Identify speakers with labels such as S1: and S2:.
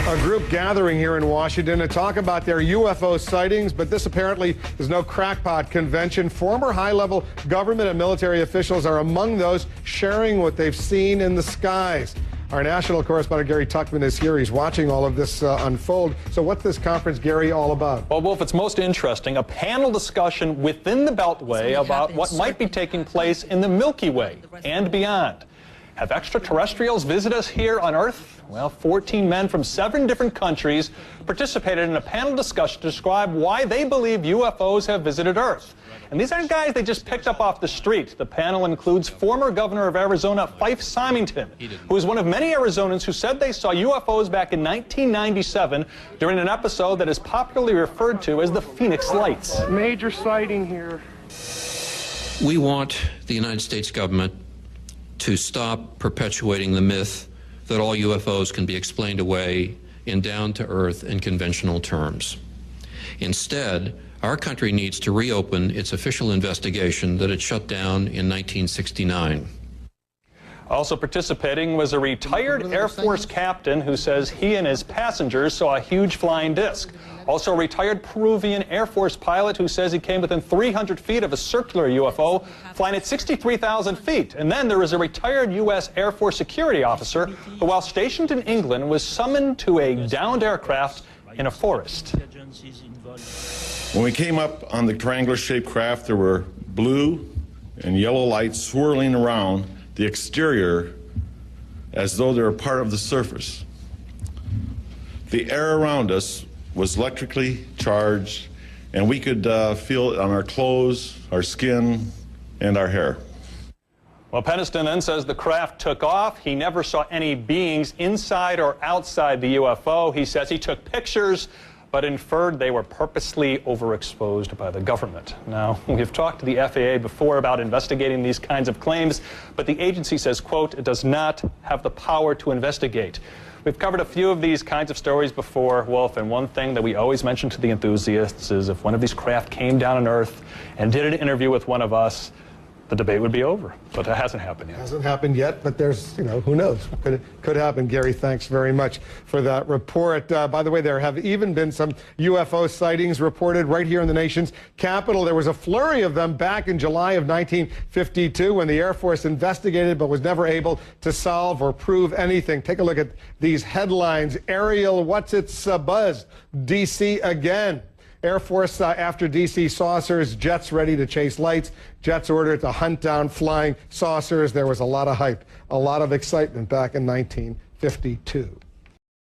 S1: A group gathering here in Washington to talk about their UFO sightings, but this apparently is no crackpot convention. Former high-level government and military officials are among those sharing what they've seen in the skies. Our national correspondent Gary Tuckman is here. He's watching all of this unfold. So what's this conference, Gary, all about?
S2: Well, Wolf, it's most interesting. A panel discussion within the Beltway about what might be taking place in the Milky Way and beyond. Have extraterrestrials visit us here on Earth? Well, 14 men from 7 different countries participated in a panel discussion to describe why they believe UFOs have visited Earth. And these aren't guys they just picked up off the street. The panel includes former governor of Arizona, Fife Symington, who is one of many Arizonans who said they saw UFOs back in 1997 during an episode that is popularly referred to as the Phoenix Lights.
S3: Major sighting here.
S4: We want the United States government to stop perpetuating the myth that all UFOs can be explained away in down-to-earth and conventional terms. Instead, our country needs to reopen its official investigation that it shut down in 1969.
S2: Also participating was a retired Air Force captain who says he and his passengers saw a huge flying disc. Also a retired Peruvian Air Force pilot who says he came within 300 feet of a circular UFO flying at 63,000 feet. And then there was a retired U.S. Air Force security officer who, while stationed in England, was summoned to a downed aircraft in a forest.
S5: When we came up on the triangular-shaped craft, there were blue and yellow lights swirling around the exterior as though they were part of the surface. The air around us was electrically charged, and we could feel it on our clothes, our skin, and our hair.
S2: Well, Peniston then says the craft took off. He never saw any beings inside or outside the UFO. He says he took pictures, but inferred they were purposely overexposed by the government. Now, we've talked to the FAA before about investigating these kinds of claims, but the agency says, quote, it does not have the power to investigate. We've covered a few of these kinds of stories before, Wolf, and one thing that we always mention to the enthusiasts is if one of these craft came down on Earth and did an interview with one of us, the debate would be over. But that hasn't happened yet.
S1: Hasn't happened yet, but there's, who knows? Could happen. Gary, thanks very much for that report. By the way, there have even been some UFO sightings reported right here in the nation's capital. There was a flurry of them back in July of 1952 when the Air Force investigated but was never able to solve or prove anything. Take a look at these headlines. Aerial, what's its buzz? D.C. again. Air Force after D.C. saucers, jets ready to chase lights, jets ordered to hunt down flying saucers. There was a lot of hype, a lot of excitement back in 1952.